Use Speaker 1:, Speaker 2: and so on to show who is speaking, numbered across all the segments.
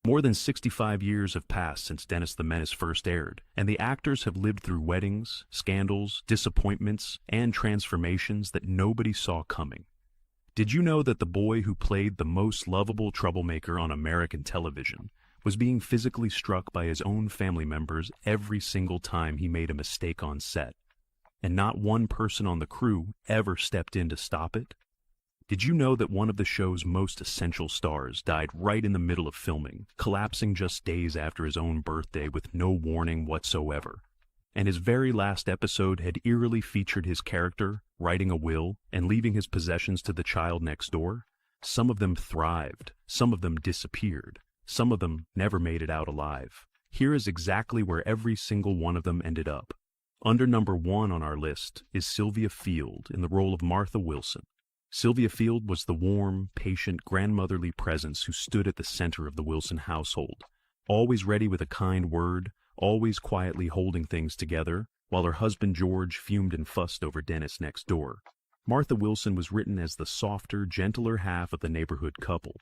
Speaker 1: More than 65 years have passed since Dennis the Menace first aired, and the actors have lived through weddings, scandals, disappointments, and transformations that nobody saw coming. Did you know that the boy who played the most lovable troublemaker on American television was being physically struck by his own family members every single time he made a mistake on set, and not one person on the crew ever stepped in to stop it? Did you know that one of the show's most essential stars died right in the middle of filming, collapsing just days after his own birthday with no warning whatsoever? And his very last episode had eerily featured his character writing a will and leaving his possessions to the child next door? Some of them thrived, some of them disappeared, some of them never made it out alive. Here is exactly where every single one of them ended up. Under number 1 on our list is Sylvia Field in the role of Martha Wilson. Sylvia Field was the warm, patient, grandmotherly presence who stood at the center of the Wilson household, always ready with a kind word, always quietly holding things together, while her husband George fumed and fussed over Dennis next door. Martha Wilson was written as the softer, gentler half of the neighborhood couple,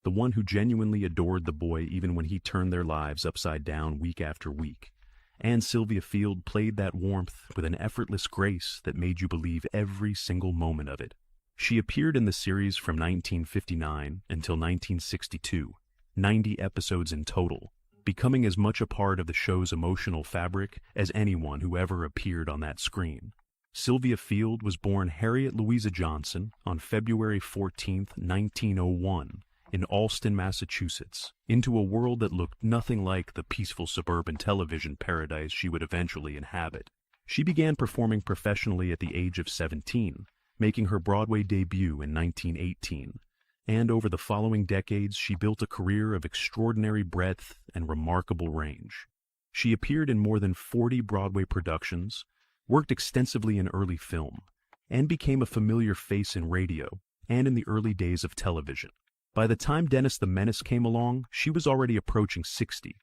Speaker 1: the one who genuinely adored the boy even when he turned their lives upside down week after week. And Sylvia Field played that warmth with an effortless grace that made you believe every single moment of it. She appeared in the series from 1959 until 1962, 90 episodes in total, becoming as much a part of the show's emotional fabric as anyone who ever appeared on that screen. Sylvia Field was born Harriet Louisa Johnson on February 14, 1901, in Allston, Massachusetts, into a world that looked nothing like the peaceful suburban television paradise she would eventually inhabit. She began performing professionally at the age of 17, making her Broadway debut in 1918, and over the following decades she built a career of extraordinary breadth and remarkable range. She appeared in more than 40 Broadway productions, worked extensively in early film, and became a familiar face in radio and in the early days of television. By the time Dennis the Menace came along, she was already approaching 60,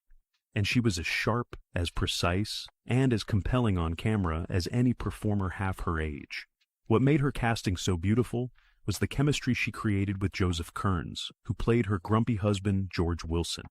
Speaker 1: and she was as sharp, as precise, and as compelling on camera as any performer half her age. What made her casting so beautiful was the chemistry she created with Joseph Kearns, who played her grumpy husband, George Wilson.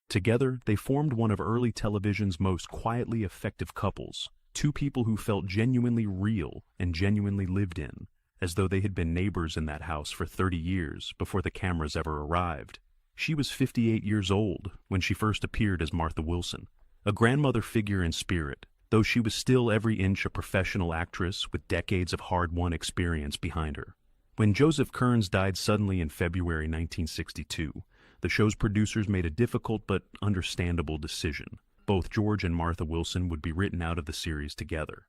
Speaker 1: Together, they formed one of early television's most quietly effective couples, two people who felt genuinely real and genuinely lived in, as though they had been neighbors in that house for 30 years before the cameras ever arrived. She was 58 years old when she first appeared as Martha Wilson, a grandmother figure in spirit, though she was still every inch a professional actress with decades of hard-won experience behind her. When Joseph Kearns died suddenly in February 1962, the show's producers made a difficult but understandable decision. Both George and Martha Wilson would be written out of the series together.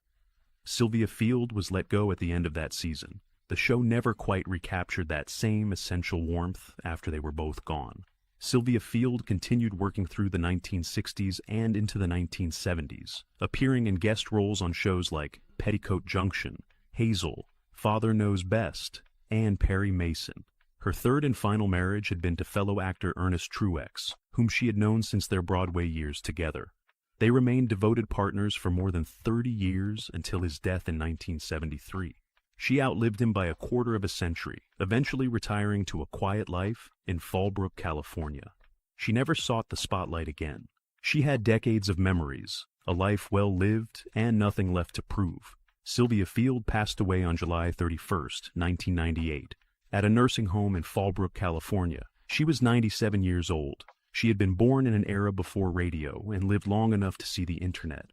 Speaker 1: Sylvia Field was let go at the end of that season. The show never quite recaptured that same essential warmth after they were both gone. Sylvia Field continued working through the 1960s and into the 1970s, appearing in guest roles on shows like Petticoat Junction, Hazel, Father Knows Best, and Perry Mason. Her third and final marriage had been to fellow actor Ernest Truex, whom she had known since their Broadway years together. They remained devoted partners for more than 30 years until his death in 1973. She outlived him by a quarter of a century, eventually retiring to a quiet life in Fallbrook, California. She never sought the spotlight again. She had decades of memories, a life well lived, and nothing left to prove. Sylvia Field passed away on July 31st, 1998, at a nursing home in Fallbrook, California. She was 97 years old. She had been born in an era before radio and lived long enough to see the internet.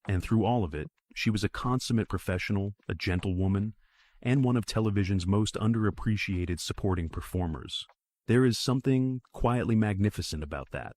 Speaker 1: And through all of it, she was a consummate professional, a gentlewoman, and one of television's most underappreciated supporting performers. There is something quietly magnificent about that.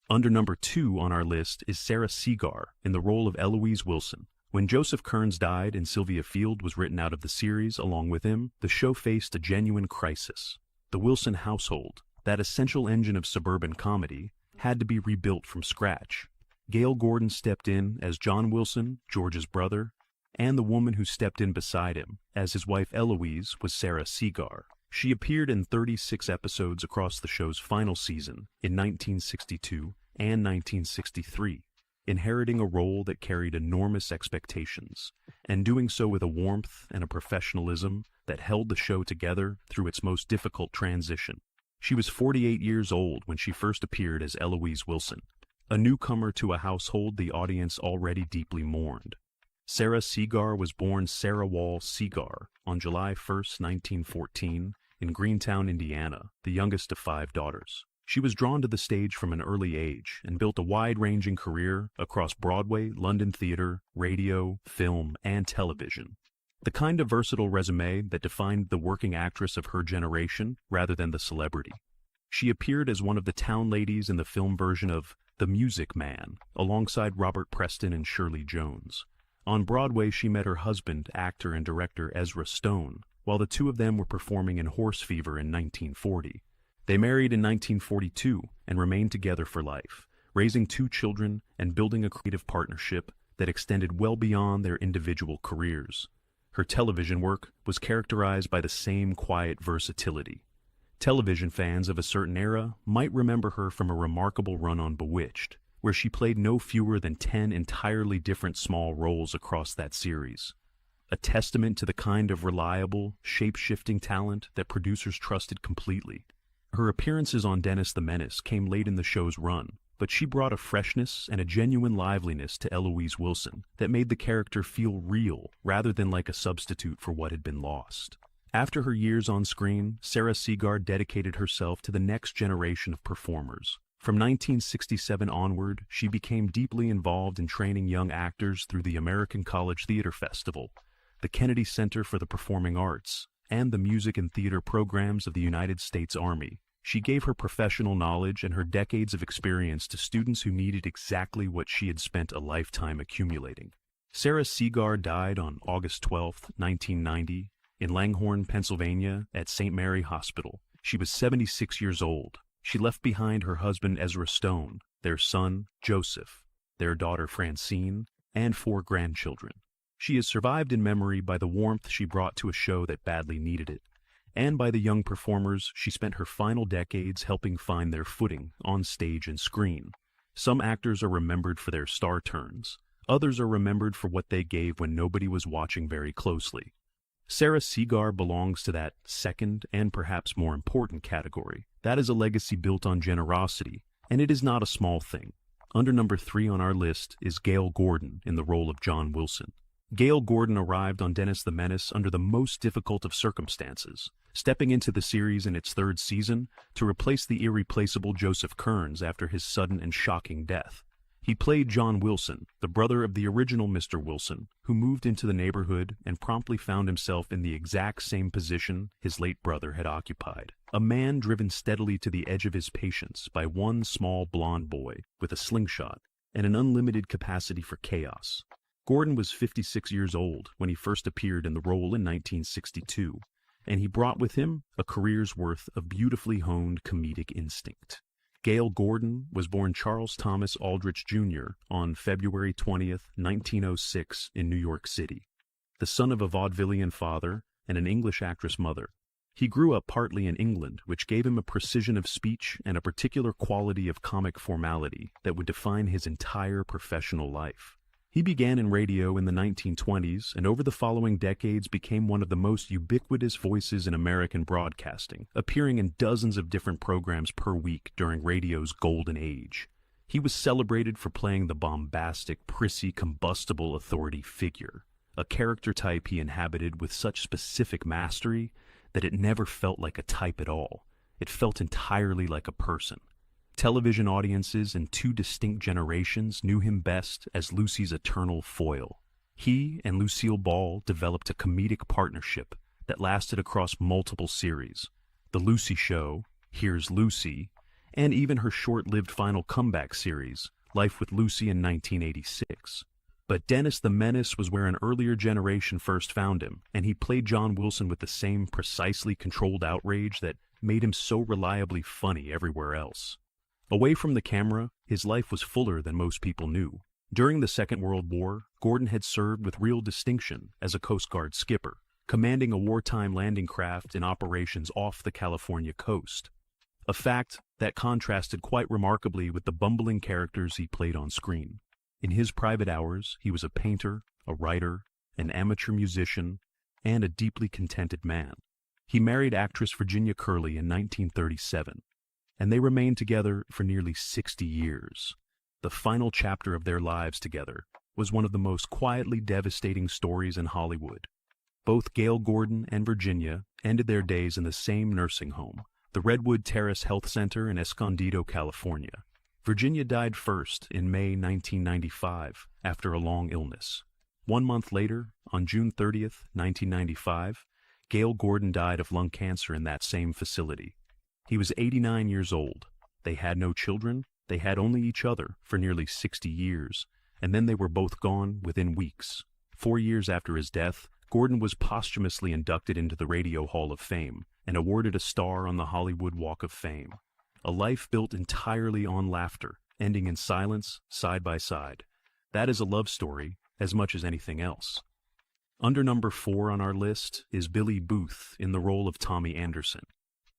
Speaker 1: Under number 2 on our list is Sarah Segar in the role of Eloise Wilson. When Joseph Kearns died and Sylvia Field was written out of the series along with him, the show faced a genuine crisis. The Wilson household, that essential engine of suburban comedy, had to be rebuilt from scratch. Gail Gordon stepped in as John Wilson, George's brother, and the woman who stepped in beside him as his wife Eloise was Sarah Segar. She appeared in 36 episodes across the show's final season in 1962 and 1963, inheriting a role that carried enormous expectations, and doing so with a warmth and a professionalism that held the show together through its most difficult transition. She was 48 years old when she first appeared as Eloise Wilson, a newcomer to a household the audience already deeply mourned. Sarah Segar was born Sarah Wall Segar on July 1, 1914, in Greentown, Indiana, the youngest of 5 daughters. She was drawn to the stage from an early age and built a wide-ranging career across Broadway, London theater, radio, film, and television. The kind of versatile resume that defined the working actress of her generation rather than the celebrity. She appeared as one of the town ladies in the film version of The Music Man, alongside Robert Preston and Shirley Jones. On Broadway, she met her husband, actor and director Ezra Stone, while the two of them were performing in Horse Fever in 1940. They married in 1942 and remained together for life, raising 2 children and building a creative partnership that extended well beyond their individual careers. Her television work was characterized by the same quiet versatility. Television fans of a certain era might remember her from a remarkable run on Bewitched, where she played no fewer than 10 entirely different small roles across that series. A testament to the kind of reliable, shape-shifting talent that producers trusted completely. Her appearances on Dennis the Menace came late in the show's run, but she brought a freshness and a genuine liveliness to Eloise Wilson that made the character feel real rather than like a substitute for what had been lost. After her years on screen, Sarah Segar dedicated herself to the next generation of performers. From 1967 onward, she became deeply involved in training young actors through the American College Theater Festival, the Kennedy Center for the Performing Arts, and the music and theater programs of the United States Army. She gave her professional knowledge and her decades of experience to students who needed exactly what she had spent a lifetime accumulating. Sarah Segar died on August 12, 1990, in Langhorne, Pennsylvania, at St. Mary Hospital. She was 76 years old. She left behind her husband Ezra Stone, their son Joseph, their daughter Francine, and 4 grandchildren. She is survived in memory by the warmth she brought to a show that badly needed it, and by the young performers she spent her final decades helping find their footing on stage and screen. Some actors are remembered for their star turns. Others are remembered for what they gave when nobody was watching very closely. Sarah Segar belongs to that second and perhaps more important category. That is a legacy built on generosity, and it is not a small thing. Under number 3 on our list is Gale Gordon in the role of John Wilson. Gale Gordon arrived on Dennis the Menace under the most difficult of circumstances, stepping into the series in its 3rd season to replace the irreplaceable Joseph Kearns after his sudden and shocking death. He played John Wilson, the brother of the original Mr. Wilson, who moved into the neighborhood and promptly found himself in the exact same position his late brother had occupied. A man driven steadily to the edge of his patience by one small blond boy with a slingshot and an unlimited capacity for chaos. Gordon was 56 years old when he first appeared in the role in 1962, and he brought with him a career's worth of beautifully honed comedic instinct. Gale Gordon was born Charles Thomas Aldrich Jr. on February 20, 1906 in New York City, the son of a vaudevillian father and an English actress mother. He grew up partly in England, which gave him a precision of speech and a particular quality of comic formality that would define his entire professional life. He began in radio in the 1920s and over the following decades became one of the most ubiquitous voices in American broadcasting, appearing in dozens of different programs per week during radio's golden age. He was celebrated for playing the bombastic, prissy, combustible authority figure, a character type he inhabited with such specific mastery that it never felt like a type at all. It felt entirely like a person. Television audiences in 2 distinct generations knew him best as Lucy's eternal foil. He and Lucille Ball developed a comedic partnership that lasted across multiple series. The Lucy Show, Here's Lucy, and even her short-lived final comeback series, Life with Lucy in 1986. But Dennis the Menace was where an earlier generation first found him, and he played John Wilson with the same precisely controlled outrage that made him so reliably funny everywhere else. Away from the camera, his life was fuller than most people knew. During the Second World War, Gordon had served with real distinction as a Coast Guard skipper, commanding a wartime landing craft in operations off the California coast. A fact that contrasted quite remarkably with the bumbling characters he played on screen. In his private hours, he was a painter, a writer, an amateur musician, and a deeply contented man. He married actress Virginia Curley in 1937, and they remained together for nearly 60 years. The final chapter of their lives together was one of the most quietly devastating stories in Hollywood. Both Gail Gordon and Virginia ended their days in the same nursing home, the Redwood Terrace Health Center in Escondido, California. Virginia died first in May 1995 after a long illness. 1 month later, on June 30th, 1995, Gail Gordon died of lung cancer in that same facility. He was 89 years old. They had no children. They had only each other for nearly 60 years, and then they were both gone within weeks. 4 years after his death, Gordon was posthumously inducted into the Radio Hall of Fame and awarded a star on the Hollywood Walk of Fame. A life built entirely on laughter, ending in silence, side by side. That is a love story as much as anything else. Under number 4 on our list is Billy Booth in the role of Tommy Anderson.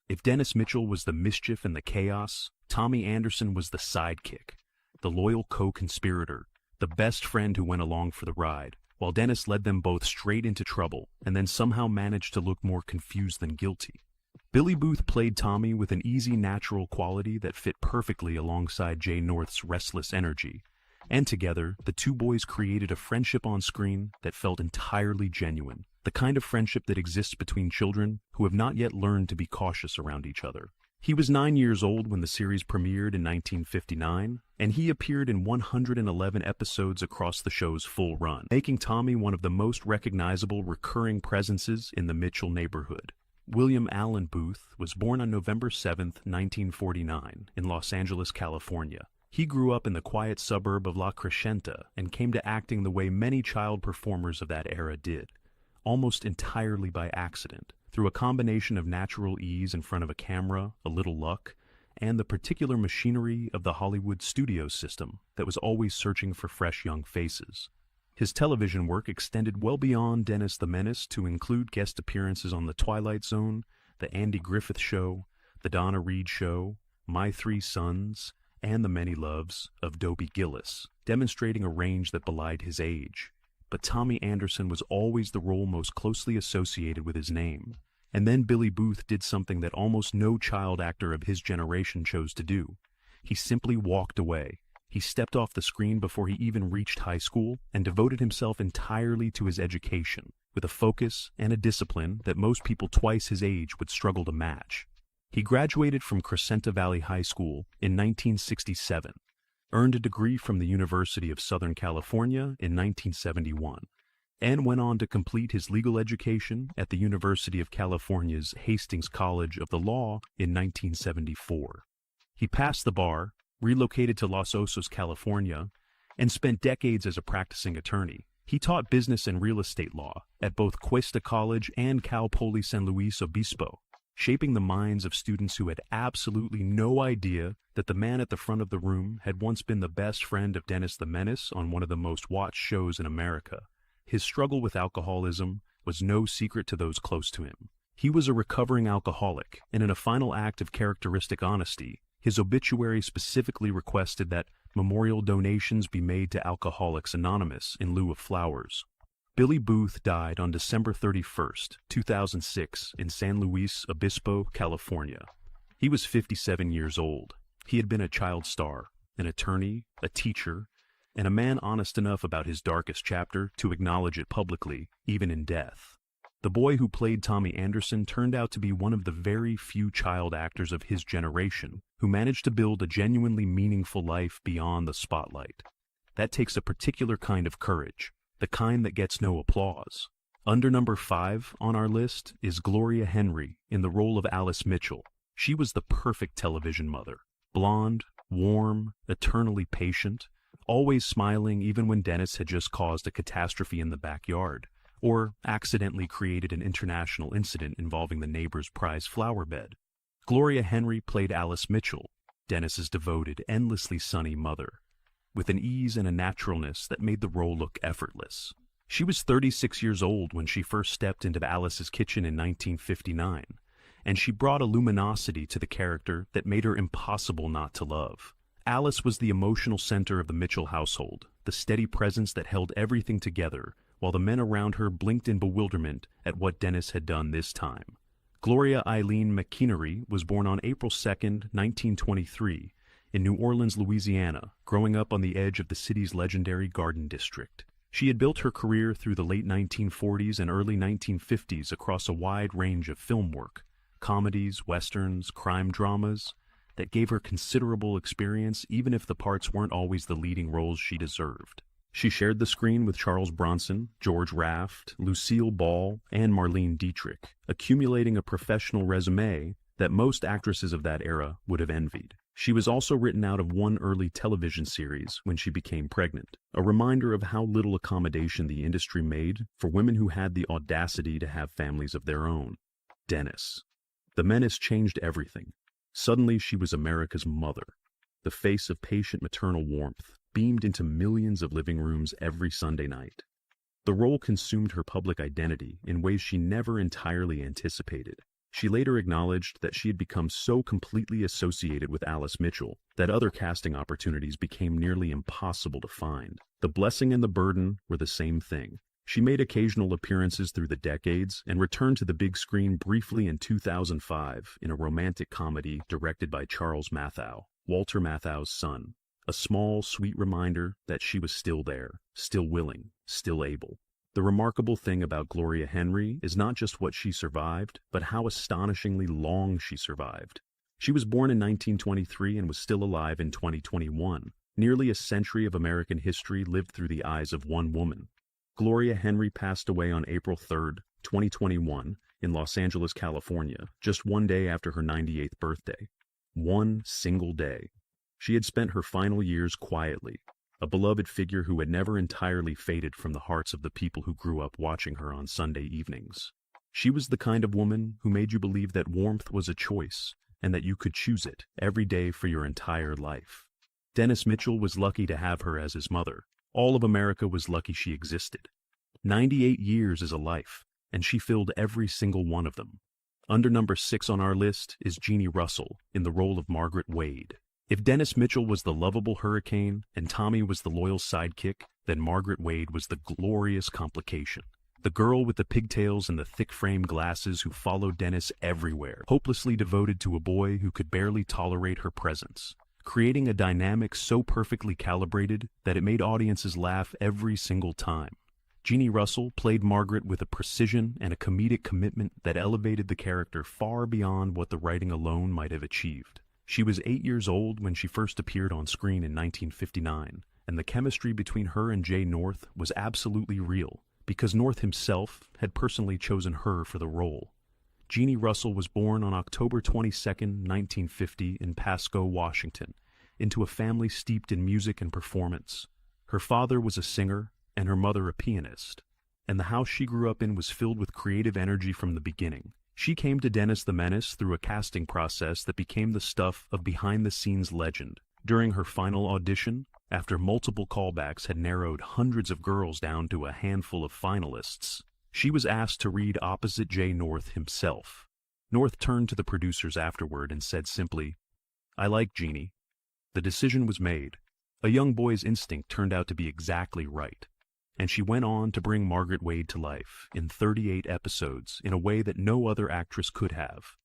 Speaker 1: If Dennis Mitchell was the mischief and the chaos, Tommy Anderson was the sidekick, the loyal co-conspirator, the best friend who went along for the ride, while Dennis led them both straight into trouble and then somehow managed to look more confused than guilty. Billy Booth played Tommy with an easy, natural quality that fit perfectly alongside Jay North's restless energy, and together, the two boys created a friendship on screen that felt entirely genuine, the kind of friendship that exists between children who have not yet learned to be cautious around each other. He was 9 years old when the series premiered in 1959, and he appeared in 111 episodes across the show's full run, making Tommy one of the most recognizable recurring presences in the Mitchell neighborhood. William Allen Booth was born on November 7, 1949, in Los Angeles, California. He grew up in the quiet suburb of La Crescenta and came to acting the way many child performers of that era did, almost entirely by accident, through a combination of natural ease in front of a camera, a little luck, and the particular machinery of the Hollywood studio system that was always searching for fresh young faces. His television work extended well beyond Dennis the Menace to include guest appearances on The Twilight Zone, The Andy Griffith Show, The Donna Reed Show, My Three Sons, and The Many Loves of Dobie Gillis, demonstrating a range that belied his age. But Tommy Anderson was always the role most closely associated with his name. And then Billy Booth did something that almost no child actor of his generation chose to do. He simply walked away. He stepped off the screen before he even reached high school and devoted himself entirely to his education, with a focus and a discipline that most people twice his age would struggle to match. He graduated from Crescenta Valley High School in 1967, earned a degree from the University of Southern California in 1971, and went on to complete his legal education at the University of California's Hastings College of the Law in 1974. He passed the bar, relocated to Los Osos, California, and spent decades as a practicing attorney. He taught business and real estate law at both Cuesta College and Cal Poly San Luis Obispo, shaping the minds of students who had absolutely no idea that the man at the front of the room had once been the best friend of Dennis the Menace on one of the most watched shows in America. His struggle with alcoholism was no secret to those close to him. He was a recovering alcoholic, and in a final act of characteristic honesty, his obituary specifically requested that memorial donations be made to Alcoholics Anonymous in lieu of flowers. Billy Booth died on December 31st, 2006 in San Luis Obispo, California. He was 57 years old. He had been a child star, an attorney, a teacher, and a man honest enough about his darkest chapter to acknowledge it publicly, even in death. The boy who played Tommy Anderson turned out to be one of the very few child actors of his generation who managed to build a genuinely meaningful life beyond the spotlight. That takes a particular kind of courage, the kind that gets no applause. Under number 5 on our list is Gloria Hennry in the role of Alice Mitchell. She was the perfect television mother. Blonde, warm, eternally patient, always smiling even when Dennis had just caused a catastrophe in the backyard, or accidentally created an international incident involving the neighbor's prize flower bed. Gloria Hennry played Alice Mitchell, Dennis's devoted, endlessly sunny mother, with an ease and a naturalness that made the role look effortless. She was 36 years old when she first stepped into Alice's kitchen in 1959, and she brought a luminosity to the character that made her impossible not to love. Alice was the emotional center of the Mitchell household, the steady presence that held everything together, while the men around her blinked in bewilderment at what Dennis had done this time. Gloria Eileen McKinney was born on April 2, 1923, in New Orleans, Louisiana, growing up on the edge of the city's legendary Garden District. She had built her career through the late 1940s and early 1950s across a wide range of film work, comedies, westerns, crime dramas, that gave her considerable experience even if the parts weren't always the leading roles she deserved. She shared the screen with Charles Bronson, George Raft, Lucille Ball, and Marlene Dietrich, accumulating a professional resume that most actresses of that era would have envied. She was also written out of one early television series when she became pregnant, a reminder of how little accommodation the industry made for women who had the audacity to have families of their own. Dennis. The Menace changed everything. Suddenly she was America's mother. The face of patient maternal warmth beamed into millions of living rooms every Sunday night. The role consumed her public identity in ways she never entirely anticipated. She later acknowledged that she had become so completely associated with Alice Mitchell that other casting opportunities became nearly impossible to find. The blessing and the burden were the same thing. She made occasional appearances through the decades and returned to the big screen briefly in 2005 in a romantic comedy directed by Charles Matthau, Walter Matthau's son. A small, sweet reminder that she was still there, still willing, still able. The remarkable thing about Gloria Hennry is not just what she survived, but how astonishingly long she survived. She was born in 1923 and was still alive in 2021. Nearly a century of American history lived through the eyes of one woman. Gloria Hennry passed away on April 3, 2021, in Los Angeles, California, just one day after her 98th birthday. One single day. She had spent her final years quietly, a beloved figure who had never entirely faded from the hearts of the people who grew up watching her on Sunday evenings. She was the kind of woman who made you believe that warmth was a choice and that you could choose it every day for your entire life. Dennis Mitchell was lucky to have her as his mother. All of America was lucky she existed. 98 years is a life, and she filled every single one of them. Under number 6 on our list is Jeannie Russell in the role of Margaret Wade. If Dennis Mitchell was the lovable hurricane and Tommy was the loyal sidekick, then Margaret Wade was the glorious complication. The girl with the pigtails and the thick-framed glasses who followed Dennis everywhere, hopelessly devoted to a boy who could barely tolerate her presence, creating a dynamic so perfectly calibrated that it made audiences laugh every single time. Jeannie Russell played Margaret with a precision and a comedic commitment that elevated the character far beyond what the writing alone might have achieved. She was 8 years old when she first appeared on screen in 1959, and the chemistry between her and Jay North was absolutely real, because North himself had personally chosen her for the role. Jeannie Russell was born on October 22, 1950 in Pasco, Washington, into a family steeped in music and performance. Her father was a singer and her mother a pianist, and the house she grew up in was filled with creative energy from the beginning. She came to Dennis the Menace through a casting process that became the stuff of behind-the-scenes legend. During her final audition, after multiple callbacks had narrowed hundreds of girls down to a handful of finalists, she was asked to read opposite Jay North himself. North turned to the producers afterward and said simply, "I like Jeannie." The decision was made. A young boy's instinct turned out to be exactly right, and she went on to bring Margaret Wade to life in 38 episodes in a way that no other actress could have.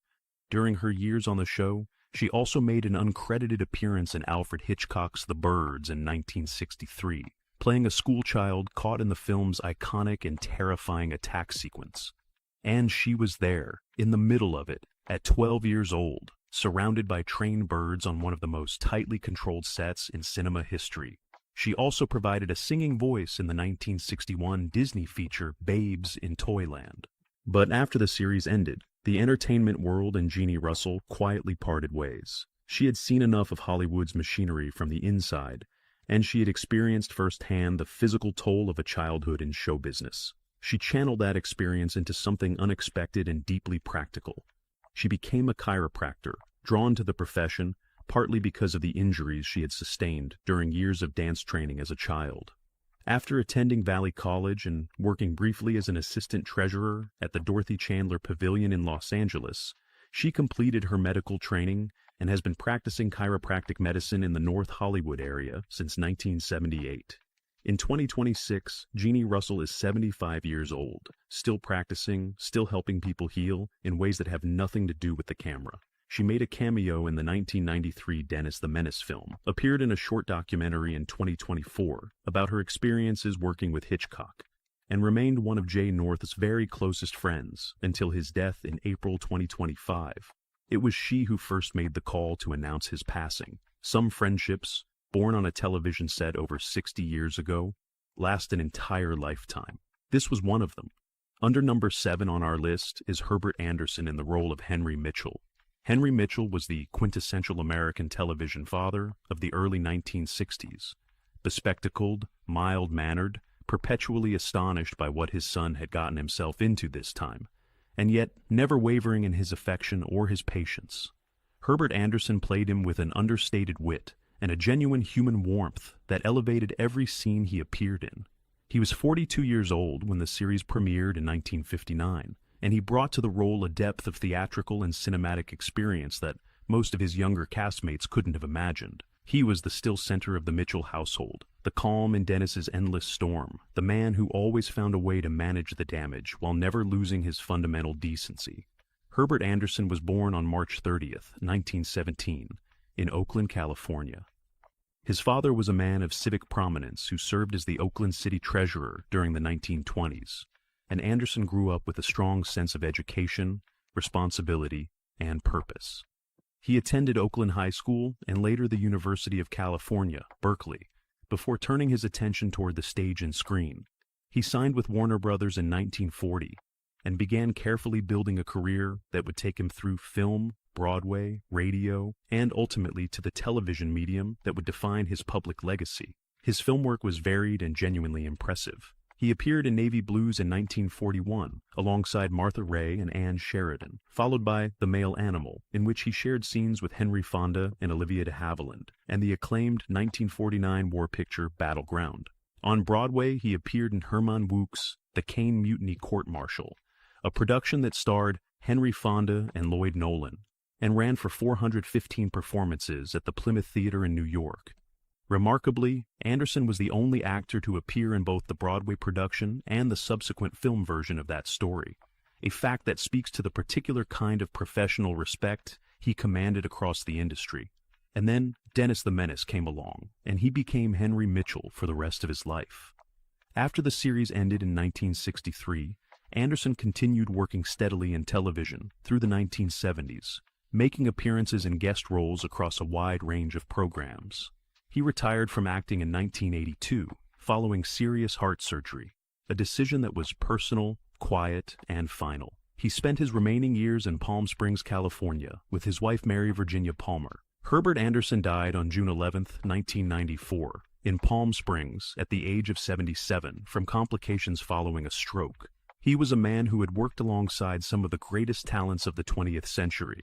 Speaker 1: During her years on the show, she also made an uncredited appearance in Alfred Hitchcock's The Birds in 1963, playing a schoolchild caught in the film's iconic and terrifying attack sequence. And she was there, in the middle of it, at 12 years old, surrounded by trained birds on one of the most tightly controlled sets in cinema history. She also provided a singing voice in the 1961 Disney feature Babes in Toyland. But after the series ended, the entertainment world and Jeannie Russell quietly parted ways. She had seen enough of Hollywood's machinery from the inside, and she had experienced firsthand the physical toll of a childhood in show business. She channeled that experience into something unexpected and deeply practical. She became a chiropractor, drawn to the profession partly because of the injuries she had sustained during years of dance training as a child. After attending Valley College and working briefly as an assistant treasurer at the Dorothy Chandler Pavilion in Los Angeles, she completed her medical training and has been practicing chiropractic medicine in the North Hollywood area since 1978. In 2026, Jeannie Russell is 75 years old, still practicing, still helping people heal in ways that have nothing to do with the camera. She made a cameo in the 1993 Dennis the Menace film, appeared in a short documentary in 2024 about her experiences working with Hitchcock, and remained one of Jay North's very closest friends until his death in April 2025. It was she who first made the call to announce his passing. Some friendships, born on a television set over 60 years ago, last an entire lifetime. This was one of them. Under number 7 on our list is Herbert Andeerson in the role of Henry Mitchell. Henry Mitchell was the quintessential American television father of the early 1960s, bespectacled, mild-mannered, perpetually astonished by what his son had gotten himself into this time, and yet never wavering in his affection or his patience. Herbert Andeerson played him with an understated wit and a genuine human warmth that elevated every scene he appeared in. He was 42 years old when the series premiered in 1959, and he brought to the role a depth of theatrical and cinematic experience that most of his younger castmates couldn't have imagined. He was the still center of the Mitchell household, the calm in Dennis's endless storm, the man who always found a way to manage the damage while never losing his fundamental decency. Herbert Andeerson was born on March 30th, 1917, in Oakland, California. His father was a man of civic prominence who served as the Oakland City Treasurer during the 1920s, and Andeerson grew up with a strong sense of education, responsibility, and purpose. He attended Oakland High School and later the University of California, Berkeley, before turning his attention toward the stage and screen. He signed with Warner Brothers in 1940 and began carefully building a career that would take him through film, Broadway, radio, and ultimately to the television medium that would define his public legacy. His film work was varied and genuinely impressive. He appeared in Navy Blues in 1941, alongside Martha Raye and Anne Sheridan, followed by The Male Animal, in which he shared scenes with Henry Fonda and Olivia de Havilland, and the acclaimed 1949 war picture Battleground. On Broadway, he appeared in Herman Wouk's The Caine Mutiny Court Martial, a production that starred Henry Fonda and Lloyd Nolan, and ran for 415 performances at the Plymouth Theater in New York. Remarkably, Andeerson was the only actor to appear in both the Broadway production and the subsequent film version of that story, a fact that speaks to the particular kind of professional respect he commanded across the industry. And then Dennis the Menace came along, and he became Henry Mitchell for the rest of his life. After the series ended in 1963, Andeerson continued working steadily in television through the 1970s, making appearances and guest roles across a wide range of programs. He retired from acting in 1982, following serious heart surgery, a decision that was personal, quiet, and final. He spent his remaining years in Palm Springs, California, with his wife Mary Virginia Palmer. Herbert Andeerson died on June 11, 1994, in Palm Springs at the age of 77 from complications following a stroke. He was a man who had worked alongside some of the greatest talents of the 20th century,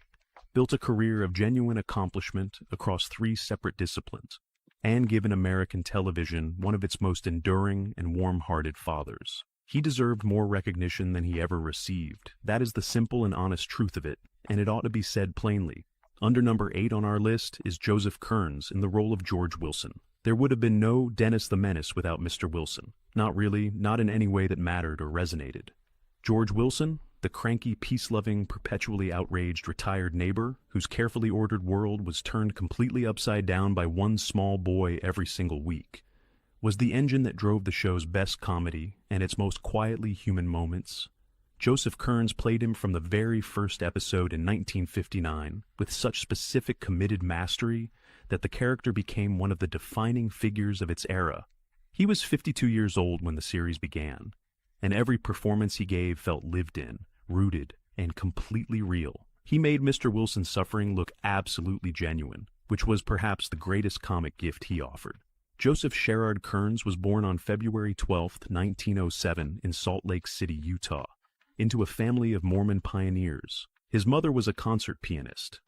Speaker 1: built a career of genuine accomplishment across 3 separate disciplines, and given American television one of its most enduring and warm-hearted fathers. He deserved more recognition than he ever received. That is the simple and honest truth of it, and it ought to be said plainly. Under number 8 on our list is Joseph Kearns in the role of George Wilson. There would have been no Dennis the Menace without Mr. Wilson. Not really, not in any way that mattered or resonated. George Wilson, the cranky, peace-loving, perpetually outraged retired neighbor whose carefully ordered world was turned completely upside down by one small boy every single week, was the engine that drove the show's best comedy and its most quietly human moments. Joseph Kearns played him from the very first episode in 1959 with such specific committed mastery that the character became one of the defining figures of its era. He was 52 years old when the series began, and every performance he gave felt lived in, rooted, and completely real. He made Mr. Wilson's suffering look absolutely genuine, which was perhaps the greatest comic gift he offered. Joseph Sherard Kearns was born on February 12, 1907 in Salt Lake City, Utah, into a family of Mormon pioneers. His mother was a concert pianist,